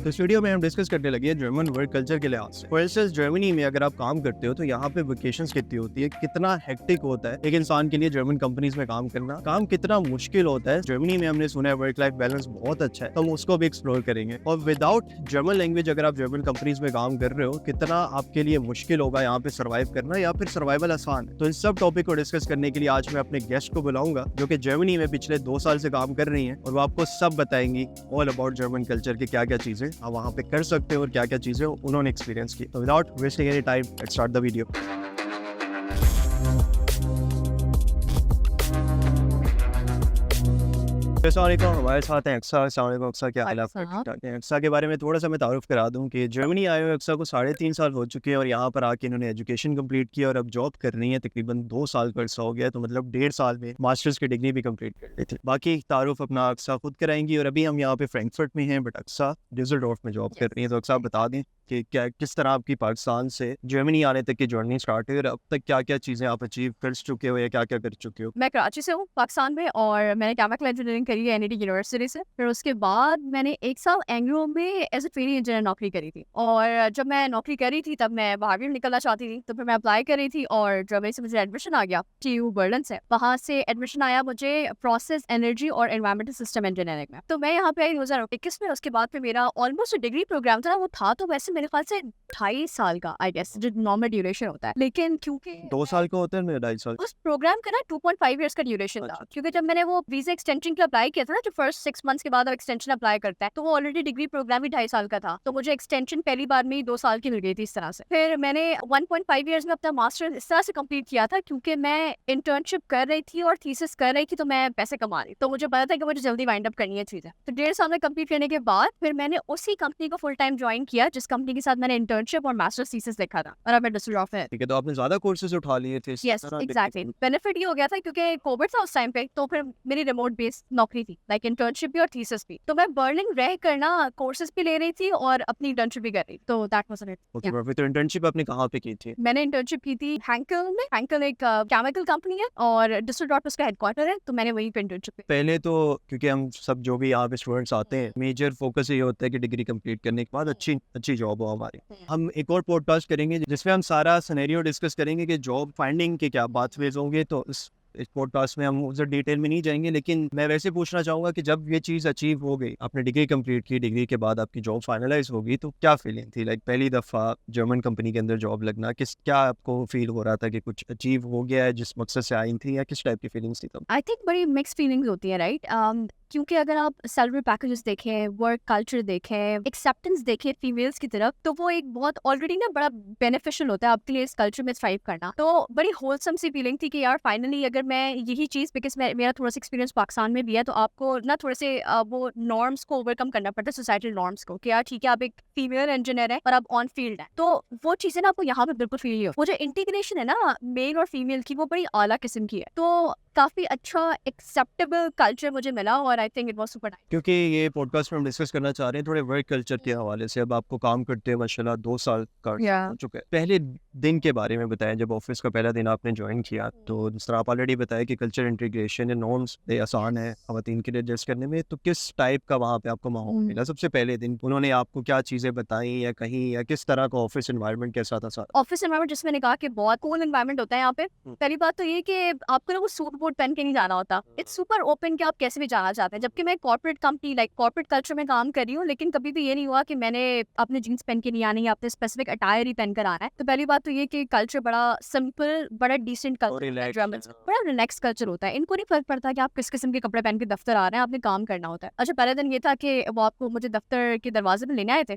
तो इस वीडियो में हम डिस्कस करने लगे हैं जर्मन वर्क कल्चर के लिहाज से। फॉर इंस्टेंस जर्मनी में अगर आप काम करते हो तो यहाँ पे वेकेशंस कितनी होती है, कितना हेक्टिक होता है एक इंसान के लिए जर्मन कंपनीज में काम करना, काम कितना मुश्किल होता है। जर्मनी में हमने सुना है वर्क लाइफ बैलेंस बहुत अच्छा है, तो हम उसको भी एक्सप्लोर करेंगे। और विदाउट जर्मन लैंग्वेज अगर आप जर्मन कंपनीज में काम कर रहे हो, कितना आपके लिए मुश्किल होगा यहाँ पे सर्वाइव करना, या फिर सर्वाइवल आसान है। तो इन सब टॉपिक को डिस्कस करने के लिए आज मैं अपने गेस्ट को बुलाऊंगा जो कि जर्मनी में पिछले 2 साल से काम कर रही हैं, और वो आपको सब बताएंगी ऑल अबाउट जर्मन कल्चर के क्या क्या चीजें आप वहाँ पे कर सकते हो और क्या क्या चीजें उन्होंने एक्सपीरियंस की। तो without wasting any time let's start the video. हमारे साथ हैं अक्सा। अक्सा, क्या हाल है आपका? अक्सा के बारे में थोड़ा सा मैं तारुफ करा दूं कि जर्मनी आए हुए अक्सा को 3.5 साल हो चुके हैं और यहाँ पर आके इन्होंने एजुकेशन कंप्लीट किया और अब जॉब कर रही है। तकरीबन 2 साल का अर्सा हो गया, तो मतलब 1.5 साल में मास्टर्स की डिग्री भी कंप्लीट कर ली थी। बाकी तारुफ अपना अक्सा खुद कराएंगी। और अभी हम यहाँ पे फ्रैंकफर्ट में हैं, बट अक्सा डिसल्डोर्फ में जॉब कर रही है। तो अक्सा बता दें कि क्या किस तरह आपकी पाकिस्तान से जर्मनी आने तक की जर्नी स्टार्ट है और अब तक क्या क्या चीज़ें आप अचीव कर चुके हो या क्या क्या कर चुके हो। मैं कराची से हूँ, पाकिस्तान में, और मैंने केमिकल इंजीनियरिंग करी है एनईटी यूनिवर्सिटी से। फिर उसके बाद मैंने 1 साल एंग्रो में एज ए ट्रेनिंग इंजीनियर नौकरी करी थी। और जब मैं नौकरी करी थी तब मैं बाहर भी निकलना चाहती थी, तो फिर मैं अप्लाई करी थी और जब से मुझे एडमिशन आ गया TU बर्लिन से, वहाँ से एडमिशन आया मुझे प्रोसेस एनर्जी और एनवायरमेंटल सिस्टम इंजीनियरिंग में। तो मैं यहाँ पे आई 2021 में। उसके बाद फिर मेरा ऑलमोस्ट डिग्री प्रोग्राम था, वो था तो वैसे मेरे ख्याल से 2.5 साल का, आई गेस, जो नॉर्मल ड्यूरेशन होता है। लेकिन क्योंकि 2 साल का होता है, मेरा 2.5 साल। उस प्रोग्राम का ना 2.5 इयर्स का ड्यूरेशन था, क्योंकि जब मैंने वो वीजा एक्सटेंशन के अप्लाई किया था ना, जो फर्स्ट 6 मंथ्स के बाद एक्सटेंशन अप्लाई करता है, तो वो ऑलरेडी डिग्री प्रोग्राम ही 2.5 साल का था। तो मुझे एक्सटेंशन पहली बार में ही 2 साल की मिल गई थी इस तरह से। फिर मैंने 1.5 इयर्स में अपना मास्टर इस तरह से कंप्लीट किया था क्योंकि मैं इंटर्नशिप कर रही थी और थीसिस कर रही थी, तो मैं पैसे कमा रही, तो मुझे पता था कि मुझे जल्दी वाइंड अप करनी है चीजें। तो 1.5 साल में कंप्लीट करने के बाद फिर मैंने उसी कंपनी को फुल टाइम ज्वाइन किया जिस कंपनी के साथ मैंने इंटर्नशिप और मास्टर्स थीसिस देखा था, और अब मैं डिसल्डोर्फ में। ठीक है, तो आपने ज्यादा कोर्सेज उठा लिए थे? Yes, exactly. बेनिफिट ये हो गया था क्योंकि कोविड था उस टाइम पे, तो फिर मेरी रिमोट बेस्ड नौकरी थी, लाइक इंटर्नशिप भी और थीसिस भी। तो मैं बर्लिन रह करना कोर्सेज भी ले रही थी और अपनी इंटर्नशिप भी कर रही थी। तो that was it. Okay, perfect. तो इंटर्नशिप आपने कहाँ पे की थी? मैंने इंटर्नशिप की थी हैंकल में। हैंकल एक केमिकल कंपनी है और डिसल्डोर्फ उसका हेडक्वार्टर है, तो मैंने वहीं पे इंटर्नशिप की। पहले तो क्योंकि हम सब जो भी यहाँ पे स्टूडेंट्स आते हैं, मेजर फोकस ये होता है कि डिग्री कंप्लीट करने के बाद अच्छी जॉब हो हमारी। हम एक और पॉडकास्ट करेंगे जिसमें हम सारा सिनेरियो डिस्कस करेंगे कि जॉब फाइंडिंग के क्या पाथवेज होंगे। तो इस पॉडकास्ट में हम उस डिटेल में नहीं जाएंगे, लेकिन मैं वैसे पूछना चाहूंगा कि जब ये चीज़ अचीव हो गई, आपने डिग्री कंप्लीट की, डिग्री के बाद आपकी जॉब फाइनलाइज होगी, तो क्या फीलिंग थी? लाइक पहली दफ़ा जर्मन कंपनी के अंदर जॉब लगना, क्या आपको फील हो रहा था कि कुछ अचीव हो गया है जिस मकसद से आई थी, या किस टाइप की फीलिंग्स थी तब? आई थिंक बड़ी मिक्स फीलिंग्स होती है, राइट? क्योंकि अगर आप सैलरी पैकेजेस देखें, वर्क कल्चर देखें, एक्सेप्टेंस देखें फीमेल्स की तरफ, तो वो एक बहुत ऑलरेडी ना बड़ा बेनिफिशियल होता है आपके लिए इस कल्चर में थ्राइव करना। तो बड़ी होलसम सी फीलिंग थी कि यार फाइनली अगर मैं यही चीज़, बिकॉज मेरा थोड़ा सा एक्सपीरियंस पाकिस्तान में भी है, तो आपको ना थोड़े से वो नॉर्म्स को ओवरकम करना पड़ता है, सोसाइटल नॉर्म्स को, कि यार ठीक है आप एक फीमेल इंजीनियर है और आप ऑन फील्ड है, तो वो चीज़ें ना आपको यहाँ पे बिल्कुल फील हो। वो जो इंटीग्रेशन है ना मेल और फीमेल की, वो बड़ी आला किस्म की है। तो काफी अच्छा एक्सेप्टेबल कल्चर मुझे मिला और I think it was super nice. क्योंकि ये पॉडकास्ट में हम डिस्कस करना चाह रहे हैं थोड़े वर्क कल्चर के हवाले से। अब आपको काम करते हैं माशाल्लाह 2 साल का हो चुका है। पहले दिन के बारे में बताएं, जब ऑफिस का पहला दिन आपने ज्वाइन किया, तो जिस तरह आप ऑलरेडी बताया कि कल्चर इंटीग्रेशन या नॉर्म्स आसान है खवातीन के लिए एडजस्ट करने में, तो किस टाइप का वहाँ पे आपको माहौल मिला सबसे पहले दिन? उन्होंने आपको क्या चीजें बताई या कहीं, या किस तरह का ऑफिस एनवायरनमेंट कैसा था? ऑफिस एनवायरनमेंट जिसमें मैंने कहा कि बहुत कूल एनवायरनमेंट होता है यहाँ पे। पहली बात तो ये कि आपको ना वो सूट बूट पहन के नहीं जाना होता, इट्स सुपर ओपन कि आप कैसे भी जाना चाहते हैं। जबकि मैं corporate company, like corporate culture में काम कर रही हूँ, लेकिन कभी भी ये नहीं हुआ कि मैंने अपने जीन्स पहन के नहीं आनी है, अपने स्पेसिफिक अटायर ही पहन कर आना है। तो पहली बात तो ये कि कल्चर बड़ा सिंपल, बड़ा डिसेंट कल्चर, बड़ा रिलैक्स कल्चर होता है। इनको नहीं फर्क पड़ता कि आप किस किस्म के कपड़े पहन के दफ्तर आ रहे हैं, आपने काम करना होता है। अच्छा, पहले दिन ये था कि वो आपको मुझे दफ्तर के दरवाजे पे लेने आए थे।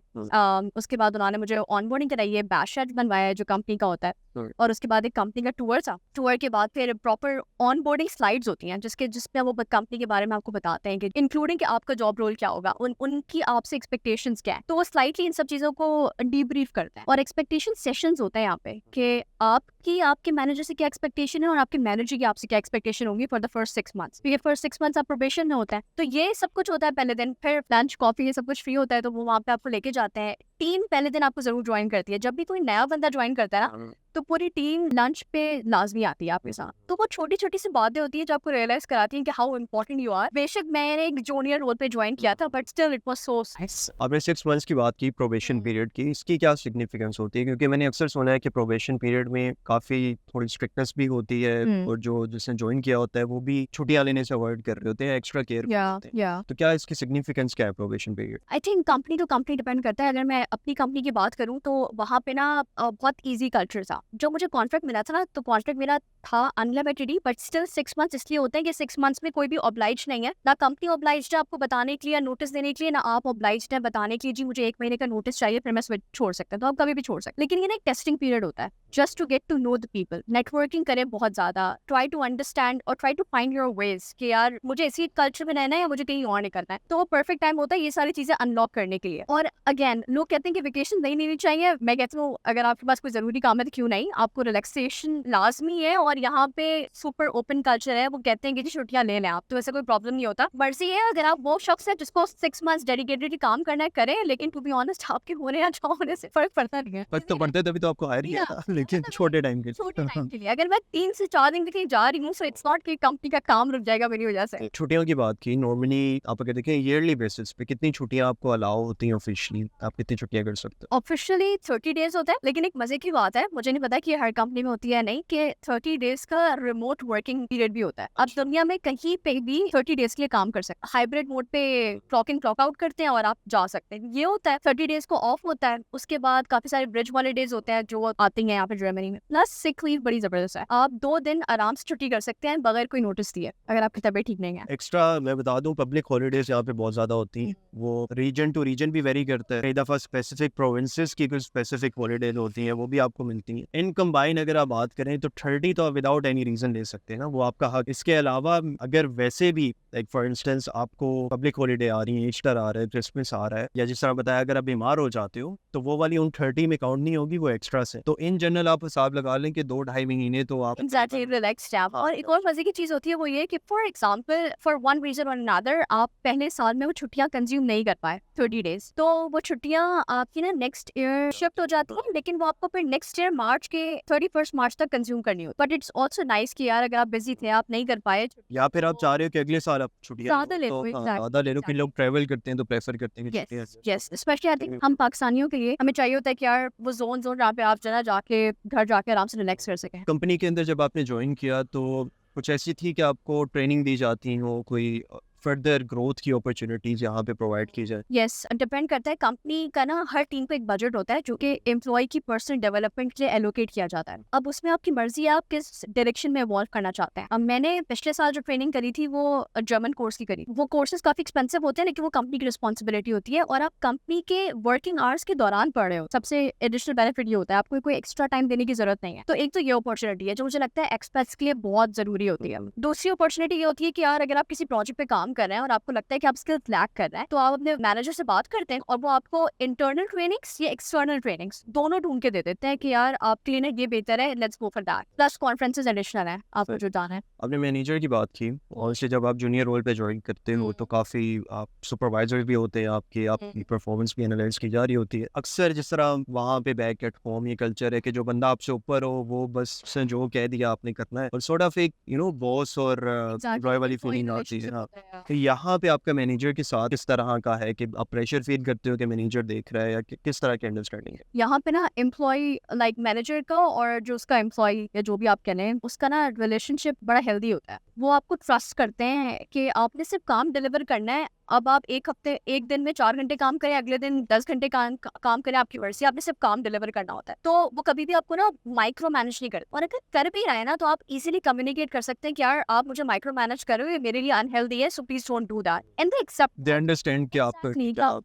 उसके बाद उन्होंने मुझे ऑनबोर्डिंग कराई है, बैच शर्ट बनवाया जो कंपनी का होता है, और उसके बाद एक कंपनी का टूर था। टूर के बाद फिर प्रॉपर ऑनबोर्डिंग स्लाइड्स होती हैं जिसमें वो कंपनी के बारे में आपको बताते हैं कि इंक्लूडिंग कि आपका जॉब रोल क्या होगा, उनकी आपसे एक्सपेक्टेशंस क्या है। तो वो स्लाइटली इन सब चीजों को डीब्रीफ करते हैं। और एक्सपेक्टेशन सेशंस होता है यहाँ पे कि आपके मैनेजर से क्या एक्सपेक्टेशन है और आपके मैनेजर की आपसे क्या एक्सपेक्टेशन होगी फॉर द फर्स्ट 6 मंथ्स। तो ये फर्स्ट 6 मंथ्स आप प्रोबेशन में होता है, तो ये सब कुछ होता है पहले दिन। फिर लंच, कॉफी, ये सब कुछ फ्री होता है, तो वो वहाँ पे आपको लेके जाते हैं टीम पहले दिन आपको जरूर ज्वाइन करती है। जब भी कोई नया बंदा ज्वाइन करता है ना, तो पूरी टीम लंच पे लाजमी आती है आपके साथ। तो वो छोटी छोटी सी बातें होती है जो आपको रियलाइज कराती हैं कि हाउ इम्पोर्टेंट यू आर। बेशक मैंने एक जूनियर रोल पे ज्वाइन किया था, but still it was so nice. आपने 6 मंथ्स की बात की प्रोबेशन पीरियड की, इसकी क्या सिग्निफिकेंस होती है? क्योंकि मैंने अक्सर सुना है कि प्रोबेशन पीरियड में काफ़ी थोड़ी स्ट्रिक्टनेस भी होती है और जो जिसने ज्वाइन किया होता है वो भी छुट्टियां लेने से अवॉइड कर रहे होते हैं, एक्स्ट्रा केयर करते हैं। या तो क्या इसकी सिग्निफिकेंस क्या है probation period? I think company to company depend करता है। अगर मैं अपनी कंपनी की बात करूं तो वहाँ पे ना बहुत इजी कल्चर था। जो मुझे कॉन्ट्रैक्ट मिला था ना, तो कॉन्ट्रैक्ट मेरा था unlimited he, but still 6 months इसलिए होते हैं कि 6 मंथ्स में कोई भी ऑब्लाइज नहीं है, ना कंपनी ऑब्लाइज है आपको बताने के लिए या नोटिस देने के लिए, ना आप ऑब्लाइज है बताने के लिए जी मुझे 1 महीने का नोटिस चाहिए फिर मैं स्विच छोड़ सकता हूँ। तो आप कभी भी छोड़ सकते हैं। लेकिन ये ना एक टेस्टिंग पीरियड होता है, just to get to know the people. Networking करें बहुत ज्यादा, ट्राई टू अंडरस्टैंड और try to find your ways कि यार मुझे इसी कल्चर में रहना है या मुझे कहीं और नहीं करना है। तो वो परफेक्ट टाइम होता है ये सारी चीजें अनलॉक करने के लिए। और अगेन लोग कहते हैं कि वेकेशन नहीं लेनी चाहिए, मैं कहती हूँ अगर आपके पास कोई जरूरी काम है तो क्यों नहीं, आपको रिलैक्सेशन लाजमी है। और यहाँ पे सुपर ओपन कल्चर है, वो कहते हैं कि जी छुट्टियां ले लें आप, तो ऐसे कोई प्रॉब्लम नहीं होता। मर्जी है, अगर आप वो शख्स है जिसको 6 मंथ्स डेडिकेटेडली काम करना है करें, लेकिन टू बी ऑनेस्ट आपके होने या ना होने से फर्क पड़ता नहीं है। फर्क तो पड़ता है, तभी तो आपको हायर किया था, लेकिन छोटे टाइम के छोटे टाइम के लिए अगर मैं 3 से 4 दिन के लिए जा रही हूँ, सो इट्स नॉट कि कंपनी का काम रुक जाएगा मेरी वजह से। छुट्टियों की बात की, नॉर्मली आप अगर देखें ईयरली बेसिस पे कितनी छुट्टियां आपको अलाउ होती हैं ऑफिशियली? आप कितनी छुट्टियां कर सकते हो? ऑफिशियली 30 डेज होता है, लेकिन एक मजे की बात है, मुझे नहीं पता कि हर कंपनी में होती है नहीं, कि 30 डेज का रिमोट वर्किंग पीरियड भी होता है। आप दुनिया में कहीं पे भी 30 डेज के लिए काम कर सकते हैं। हाइब्रिड मोड पे क्लॉक इन क्लॉक आउट करते हैं और आप जा सकते हैं। ये होता है 30 डेज को ऑफ होता है। उसके बाद काफी सारे ब्रिज हॉलीडेज होते हैं जो आती हैं यहाँ पे जर्मनी में। प्लस सिक लीव बड़ी जबरदस्त है, आप 2 दिन आराम से छुट्टी कर सकते हैं बगैर कोई नोटिस दिए अगर आपकी तबीयत ठीक नहीं है। एक्स्ट्रा मैं बता दूं, पब्लिक हॉलीडेज यहाँ पे बहुत ज्यादा होती हैं, वो रीजन टू रीजन भी वेरी करता है। कई दफा स्पेसिफिक प्रोविंसेस की कुछ स्पेसिफिक हॉलीडेज होती हैं, वो भी आपको मिलती हैं। इन कंबाइन अगर आप बात करें तो 30 तो विदाउट एनी रीजन ले सकते हैं ना, वो आपका हक। इसके अलावा अगर वैसे भी लाइक फॉर इंस्टेंस आपको पब्लिक हॉलीडे आ रही है, ईस्टर आ रहा है, क्रिसमस आ रहा है, या जिस तरह बताया अगर आप बीमार हो जाते हो तो वो वाली उन 30 में काउंट नहीं होगी, वो एक्स्ट्रा से। तो इन जनरल आप हिसाब लगा लें कि 2-2.5 महीने तो आप एग्जैक्टली रिलैक्स्ड है आप। और एक और मजे की चीज होती है वो ये कि for example for one reason और अनदर आप पहले साल में वो छुट्टियां कंज्यूम नहीं कर पाए 30 डेज, तो वो छुट्टियां आपकी ना नेक्स्ट ईयर शिफ्ट हो जाती है, लेकिन वो आपको फिर नेक्स्ट ईयर मार्च के 31 मार्च तक कंज्यूम करनी होती है। बट इट्स ऑल्सो नाइस कि यार अगर आप बिजी थे, आप नहीं कर पाए, या फिर आप चाह रहे हो कि अगले साल आप छुट्टियां ज्यादा ले तो लो। ज्यादा ले लो। कि लोग ट्रैवल करते हैं तो प्रेफर करते हैं कि छुट्टियां यस स्पेशली आई थिंक हम पाकिस्तानियों के लिए हमें चाहिए होता है कि यार वो जोन जहाँ पे आप जना जाके घर जाके आराम से रिलैक्स कर सकें। कंपनी के अंदर जब आपने ज्वाइन किया तो कुछ ऐसी थी कि आपको ट्रेनिंग दी जाती हो, कोई फर्दर ग्रोथ की अपॉर्चुनिटीज यहाँ पे प्रोवाइड की जाए? यस डिपेंड करता है। कंपनी का ना हर टीम को एक बजट होता है जो कि एम्प्लॉय की पर्सनल डेवलपमेंट के लिए एलोकेट किया जाता है। अब उसमें आपकी मर्जी है आप किस डायरेक्शन में इवॉल्व करना चाहते हैं। अब मैंने पिछले साल जो ट्रेनिंग करी थी वो जर्मन कोर्स की करी। वो कोर्सेज काफी एक्सपेंसिव होते हैं, लेकिन वो कंपनी की रिस्पॉन्सिबिलिटी होती है और आप कंपनी के वर्किंग आवर्स के दौरान पढ़ रहे हो। सबसे एडिशनल बेनिफिट ये होता है आपको कोई एक्स्ट्रा टाइम देने की जरूरत नहीं है। तो एक तो ये अपॉर्चुनिटी है जो मुझे लगता है एक्सपर्ट्स के लिए बहुत जरूरी होती है। दूसरी अपॉर्चुनिटी ये होती है कि यार अगर आप किसी प्रोजेक्ट पे काम कर रहे हैं और आपको लगता है कि आप स्किल्स लैक कर रहे हैं, तो आप अपने मैनेजर से बात करते हैं और वो आपको इंटरनल ट्रेनिंग्स या एक्सटर्नल ट्रेनिंग्स दोनों ढूंढ के दे देते हैं कि यार आपके लिए ना ये बेहतर है, let's go for that. Plus conferences additional है आपको जो जाना है। आपने मैनेजर की बात की, और से जब आप जूनियर रोल पे ज्वाइन करते हो तो काफ़ी आप सुपरवाइजर भी होते हैं, आपकी परफॉर्मेंस भी एनालाइज की जा रही होती है। अक्सर जिस तरह वहाँ पे बैक एट होम ये कल्चर है कि जो बंदा आपसे ऊपर हो वो बस उसने जो कह दिया आपने करना है, और सॉर्ट ऑफ एक बॉस और एम्प्लॉय वाली फीलिंग आती है। तो यहाँ पे आपका मैनेजर के साथ किस तरह का है कि आप प्रेशर फील करते हो कि मैनेजर देख रहा है, या किस तरह की अंडरस्टैंडिंग है? यहाँ पे ना एम्प्लॉय लाइक मैनेजर का और जो उसका एम्प्लॉय या जो भी आप कह रहे हैं उसका ना रिलेशनशिप बड़ा हेल्दी होता है। वो आपको ट्रस्ट करते हैं कि आपने सिर्फ काम डिलीवर करना है। अब आप एक दिन में 4 घंटे काम करें, अगले दिन 10 घंटे काम करें, आपकी मर्जी, आपने सिर्फ काम डिलीवर करना होता है। तो वो कभी भी आपको ना माइक्रो मैनेज नहीं करते। और अगर कर भी रहे हैं ना तो आप इजीली कम्युनिकेट कर सकते हैं कि यार आप मुझे माइक्रो मैनेज कर रहे हो, ये मेरे लिए अनहेल्दी है, so please don't do that, and they accept. They understand कि आप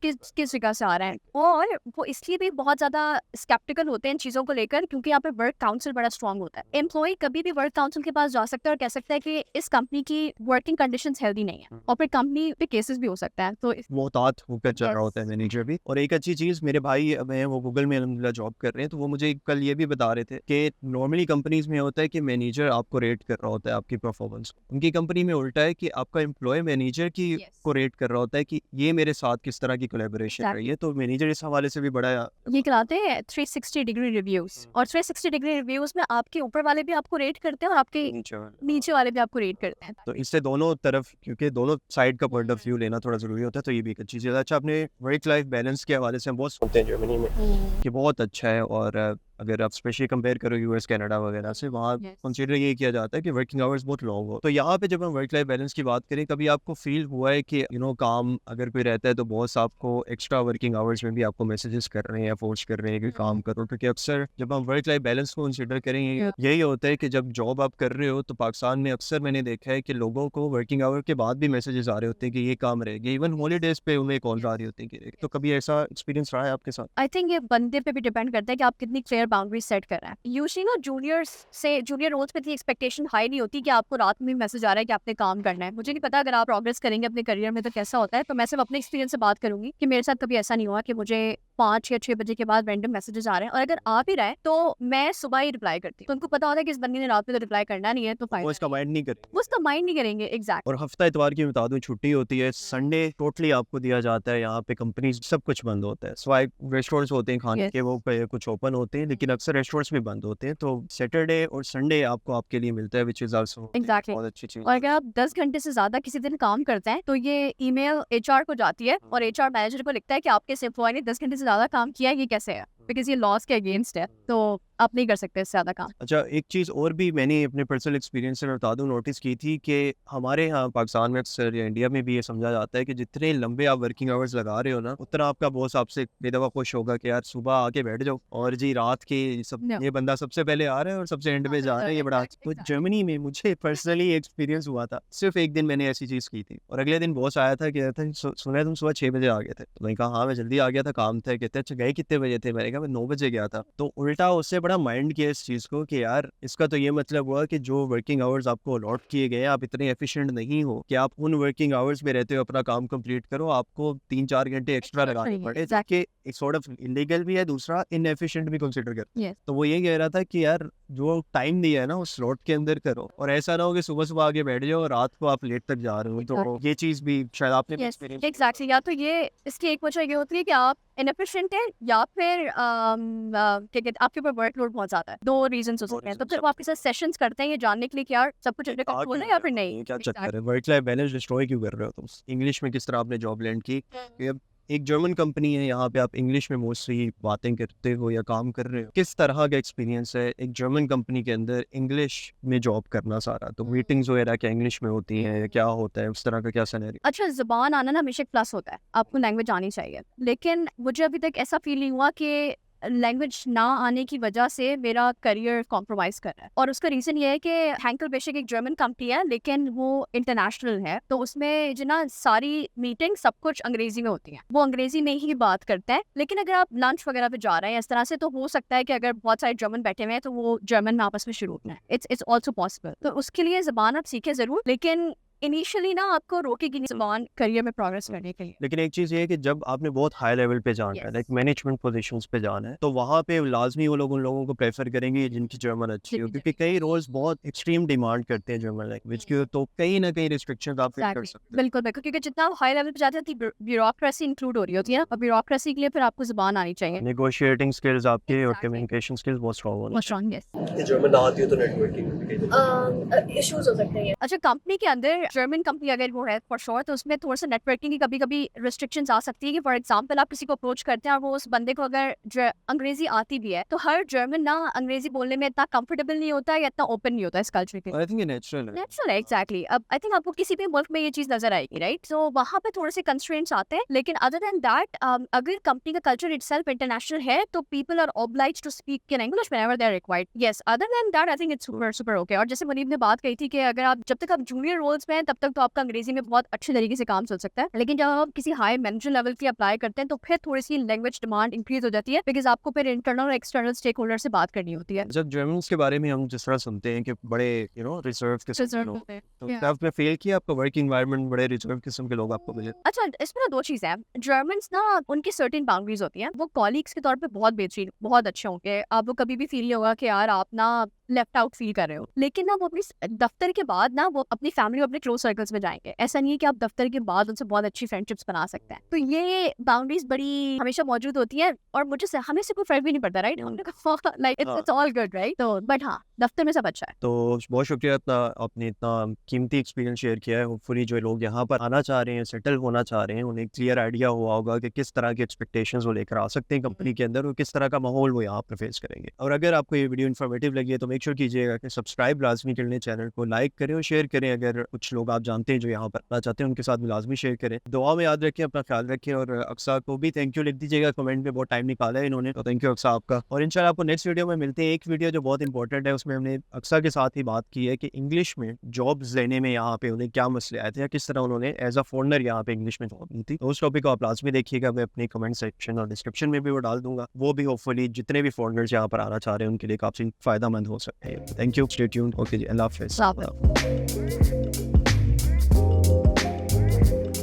किस जगह से आ रहे हैं। और वो इसलिए भी बहुत ज्यादा स्केप्टिकल होते हैं इन चीजों को लेकर क्योंकि यहाँ पे वर्क काउंसिल बड़ा स्ट्रांग होता है। एम्प्लॉय कभी भी वर्क काउंसिल के पास जा सकता है और कह सकता है कि इस कंपनी की वर्किंग कंडीशंस हेल्दी नहीं है, और फिर कंपनी पे केसेस भी हो सकता है। तो मोहतात होकर चल रहा होता है मैनेजर भी। और एक अच्छी चीज़, मेरे भाई हैं वो गूगल में अल्हम्दुलिल्लाह जॉब कर रहे हैं, तो वो मुझे कल ये भी बता रहे थे कि नॉर्मली कंपनीज में होता है कि मैनेजर आपको रेट कर रहा होता है आपकी परफॉर्मेंस। उनकी कंपनी में उल्टा है कि आपका एम्प्लॉय मैनेजर की को रेट कर रहा होता है कि ये मेरे साथ किस तरह की कोलैबोरेशन रही है, तो मैनेजर इस हवाले से भी बड़ा ये कहलाते हैं 360 डिग्री रिव्यूज, और 360 डिग्री रिव्यूज में आपके ऊपर वाले भी आपको रेट करते हैं और आपके नीचे वाले भी आपको रेट करते हैं। तो इससे दोनों तरफ, क्योंकि दोनों साइड का पॉइंट ऑफ व्यू लेना थोड़ा जरूरी होता है, तो ये भी एक अच्छी चीज़ है। अच्छा, अपने वर्क लाइफ बैलेंस के हवाले से हम बहुत सुनते हैं जर्मनी में कि बहुत अच्छा है, और अगर आप स्पेशली कंपेयर करो यूएस कनाडा वगैरह से, वहाँ कंसीडर ये किया जाता है कि वर्किंग आवर्स बहुत लॉन्ग हो। तो यहाँ पे जब हम वर्क लाइफ बैलेंस की बात करें, कभी आपको फील हुआ है कि काम अगर कोई रहता है तो बॉस आपको एक्स्ट्रा वर्किंग आवर्स में भी आपको मैसेजेस कर रहे हैं, फोर्स कर रहे हैं कि काम करो? क्योंकि अक्सर जब हम वर्क लाइफ बैलेंस को कंसीडर करेंगे, यही होता है कि जब जॉब आप कर रहे हो तो पाकिस्तान में अक्सर मैंने देखा है कि लोगों को वर्किंग आवर के बाद भी मैसेजेस आ रहे होते हैं कि ये काम रहेगा, इवन हॉलीडेज पे उन्हें कॉल आ रही होती है। तो कभी ऐसा एक्सपीरियंस रहा है आपके साथ? आई थिंक ये बंदे पे भी डिपेंड करता है कि आप कितनी क्लियर बाउंड्री सेट कर रहे हैं। यूजुअली ना जूनियर रोल्स पे इतनी एक्सपेक्टेशन हाई नहीं होती कि आपको रात में मैसेज आ रहा है कि आपने काम करना है। मुझे नहीं पता अगर आप प्रोग्रेस करेंगे अपने करियर में तो कैसा होता है, तो मैं सिर्फ अपने एक्सपीरियंस से बात करूंगी कि मेरे साथ कभी ऐसा नहीं हुआ कि मुझे 5 या 6 बजे के बाद रैंडम मैसेजेस आ रहे हैं, और अगर आ भी रहा है तो मैं सुबह ही रिप्लाई करती हूँ। तो उनको पता होता है कि इस बंदी ने रात में तो रिप्लाई करना नहीं है, तो वो इसका माइंड नहीं करते, वो उसका माइंड नहीं करेंगे। एग्जैक्ट। और हफ्ता इतवार की बता दूं छुट्टी होती है, संडे टोटली आपको दिया जाता है, यहाँ पे कंपनी सब कुछ बंद होता है, स्वाइप रेस्टोरेंट्स होते हैं खाने के, वो कुछ ओपन होते हैं, लेकिन अक्सर रेस्टोरेंट्स भी बंद होते हैं। तो सैटरडे और संडे आपको आपके लिए मिलता है, विच इज आल्सो एग्जैक्टली बहुत अच्छी चीज। और अगर आप 10 घंटे से ज्यादा किसी दिन काम करते हैं तो ये ईमेल एचआर को जाती है, और एचआर मैनेजर को लिखता है कि आपके इस एम्प्लॉय ने 10 घंटे से ज्यादा काम किया है, ये कैसे है, बिकॉज ये लॉस के अगेंस्ट है, तो आप नहीं कर सकते इससे ज्यादा काम। अच्छा, एक चीज़ और भी मैंने अपने पर्सनल एक्सपीरियंस से मैं बता दूं नोटिस की थी कि हमारे यहाँ पाकिस्तान में अक्सर या इंडिया में भी ये समझा जाता है कि जितने लंबे आप वर्किंग आवर्स लगा रहे हो ना, उतना आपका बॉस आपसे बेदवा खुश होगा कि यार सुबह आके बैठ जाओ, और जी रात के सब ये बंदा सबसे पहले आ रहा है और सबसे एंड में जा रहा है, ये बड़ा। तो जर्मनी में मुझे पर्सनली एक्सपीरियंस हुआ था, सिर्फ एक दिन मैंने ऐसी चीज़ की थी, और अगले दिन बॉस आया था, कहता था सुना है तुम सुबह 6 बजे आ गए थे। तो मैंने कहा हाँ मैं जल्दी आ गया था, काम था। कहते अच्छा गए कितने बजे थे? मैंने कहा मैं 9 बजे गया था। तो उल्टा उससे बड़ा माइंड किया इस चीज़ को कि यार इसका तो ये मतलब हुआ कि जो वर्किंग आवर्स आपको अलॉट किए गए, आप इतने एफिशिएंट नहीं हो कि आप उन वर्किंग आवर्स में रहते हो अपना काम कंप्लीट करो, आपको 3-4 घंटे एक्स्ट्रा लगाने पड़े, ताकि एक सॉर्ट ऑफ इलीगल भी है, दूसरा इनएफिशिएंट भी कंसीडर कर। तो वो ये कह रहा था कि यार जो टाइम दिया है ना उस स्लॉट के अंदर करो, और ऐसा ना हो कि सुबह सुबह आगे बैठ जाओ और रात को आप लेट तक जा रहे हो। तो ये चीज़ भी शायद आपने एक्सपीरियंस। एग्जैक्टली, या तो ये इसकी एक वजह ये होती है कि आप इनएफिशिएंट है, या फिर आपके ऊपर वर्कलोड बहुत ज्यादा है। 2 रीजंस हो सकते हैं। तो फिर वो आपके साथ सेशंस करते हैं ये जानने के लिए कि यार सब कुछ अंडर कंट्रोल है या फिर नहीं। क्या चक्कर है, वर्क लाइफ बैलेंस डिस्ट्रॉय क्यों कर रहे हो तुम? इंग्लिश में किस तरह आपने जॉब लैंड की? अब एक जर्मन कंपनी है, यहाँ पे आप इंग्लिश में मोस्टली बातें करते हो या काम कर रहे हो, किस तरह का एक्सपीरियंस है एक जर्मन कंपनी के अंदर इंग्लिश में जॉब करना सारा? तो मीटिंग्स वगैरह क्या इंग्लिश में होती हैं, क्या होता है उस तरह का, क्या सिनेरियो? अच्छा, जुबान आना ना हमेशा एक प्लस होता है, आपको लैंग्वेज आनी चाहिए, लेकिन मुझे अभी तक ऐसा फील नहीं हुआ कि लैंग्वेज ना आने की वजह से मेरा करियर कॉम्प्रोमाइज कर रहा है। और उसका रीजन ये है कि हैंकल बेशक एक जर्मन कंपनी है, लेकिन वो इंटरनेशनल है, तो उसमें जो ना सारी मीटिंग सब कुछ अंग्रेजी में होती है, वो अंग्रेजी में ही बात करते हैं। लेकिन अगर आप लंच वगैरह पे जा रहे हैं इस तरह से, तो हो सकता है कि अगर बहुत सारे जर्मन बैठे हुए हैं तो वो जर्मन में आपस में शुरू होना है। It's also possible. तो उसके लिए जबान आप सीखे जरूर, लेकिन इनिशियली ना आपको रोकेगी नहीं जबान करियर में प्रोग्रेस करने के लिए। लेकिन एक चीज़ ये है कि जब आपने बहुत हाई लेवल पे जाना है, लाइक मैनेजमेंट पोजीशंस पे जाना है, तो वहाँ पे लाजमी वो लोग उन लोगों को प्रेफर करेंगे जिनकी जर्मन अच्छी हो, क्योंकि कई रोल्स बहुत एक्सट्रीम डिमांड करते हैं जर्मन लैंग्वेज की, तो कहीं ना कहीं रिस्ट्रिक्शंस आप फेस कर सकते हैं। बिल्कुल बिल्कुल, क्योंकि जितना आप हाई लेवल पे जाते हैं ब्यूरोक्रेसी इंक्लूड हो रही होती है, और ब्यूरोक्रेसी के लिए फिर आपको जबान आनी चाहिए। नेगोशिएटिंग स्किल्स आपके और कम्युनिकेशन स्किल्स बहुत स्ट्रांग होने चाहिए। जर्मन ना आती हो तो नेटवर्किंग इश्यूज हो सकते हैं। अच्छा, कंपनी के अंदर जर्मन कंपनी अगर वो है फॉर श्योर, तो उसमें थोड़ा सा नेटवर्किंग की कभी कभी रिस्ट्रिक्शंस आ सकती है कि फॉर एग्जांपल आप किसी को अप्रोच करते हैं और वो उस बंदे को अगर अंग्रेजी आती भी है, तो हर जर्मन ना अंग्रेजी बोलने में इतना कंफर्टेबल नहीं होता है या इतना ओपन नहीं होता है इस कल्चर के। आई थिंक ये नेचुरल है एग्जैक्टली। अब आई थिंक आपको किसी भी मुल्क में ये चीज नजर आएगी, राइट? तो वहाँ पे थोड़े से कंस्ट्रेंट्स आते हैं, लेकिन अदर देन दैट अगर कंपनी का कल्चर इटसेल्फ इंटरनेशनल है तो people are obliged to speak in English whenever they are required. Yes, other than that I think it's super super okay. और जैसे मुनीब ने बात कही थी कि अगर आप जब तक आप जूनियर रोल्स में हैं तब तक तो आपका अंग्रेजी में बहुत अच्छे तरीके से काम चल सकता है, लेकिन जब आप किसी हाई मैनेजर लेवल की अप्लाई करते हैं तो फिर थोड़ी सी लैंग्वेज डिमांड इंक्रीज हो जाती है, बिकॉज आपको फिर इंटरनल और एक्सटर्नल स्टेक होल्डर से बात करनी होती है। जब जर्मन्स के बारे में हम जिस तरह सुनते हैं कि बड़े रिजर्व किस्म के लोग, तो क्या आपने फील किया आपका वर्क एनवायरनमेंट बड़े रिजर्व किस्म के लोग आपको मिले? अच्छा, इसमें ना 2 चीजें हैं। जर्मन्स ना उनकी सर्टेन बाउंड्रीज होती हैं, वो कॉलीग्स के तौर पे बहुत बेहतरीन, बहुत अच्छे होंगे। आपको कभी भी फील नहीं होगा कि यार आप ना लेफ्ट आउट फील कर रहे हो, लेकिन ना वो अपनी दफ्तर के बाद ना वो अपनी फैमिली और अपने क्लोज सर्कल्स में जाएंगे। ऐसा नहीं है कि आप दफ्तर के बाद उनसे बहुत अच्छी फ्रेंडशिप्स बना सकते हैं। तो ये बाउंड्रीज बड़ी हमेशा मौजूद होती है और मुझे हमें से कोई फर्क भी नहीं पड़ता, right? Like it's all good, right? तो बट हाँ, दफ्तर में सब अच्छा है। तो बहुत शुक्रिया आपने इतना कीमती एक्सपीरियंस शेयर किया है। होपफुली जो लोग यहाँ पर आना चाह रहे हैं, सेटल होना चाह रहे हैं, उन्हें क्लियर आइडिया हुआ होगा कि किस तरह के एक्सपेक्टेशंस वो लेकर आ सकते हैं कंपनी के अंदर और किस तरह का माहौल वो यहाँ पर फेस करेंगे। और अगर आपको ये वीडियो इन्फॉर्मेटिव लगी है तो मेक श्योर कीजिएगा कि सब्सक्राइब लाजमी कर लें, चैनल को लाइक करें और शेयर करें। अगर कुछ लोग आप जानते हैं जो यहाँ पर आना चाहते हैं उनके साथ भी लाजमी शेयर करें। दुआ में याद रखें, अपना ख्याल रखें और अक्सा को भी थैंक यू लिख दीजिएगा कमेंट में, बहुत टाइम निकाला है इन्होंने, तो थैंक यू अक्सा आपका। और इंशाल्लाह आपको नेक्स्ट वीडियो में मिलते हैं। एक वीडियो जो बहुत इंपॉर्टेंट है उसमें हमने अक्सा के साथ ही बात की है कि इंग्लिश में जॉब्स लेने में यहाँ पे उन्हें क्या मसले आए थे या किस तरह उन्होंने एज अ फॉरनर यहाँ पे इंग्लिश में जॉब ली थी। तो उस टॉपिक को आप लाजमी देखिएगा, मैं अपने कमेंट सेक्शन और डिस्क्रिप्शन में भी वो डाल दूंगा। वो भी होपफुली जितने भी फॉरनर्स यहाँ पर आना चाह रहे हैं उनके लिए काफी फायदेमंद हो सकते हैं। Thank you, stay tuned. Okay जी, अल्लाह हाफिज़। अल्लाह हाफ़िज़।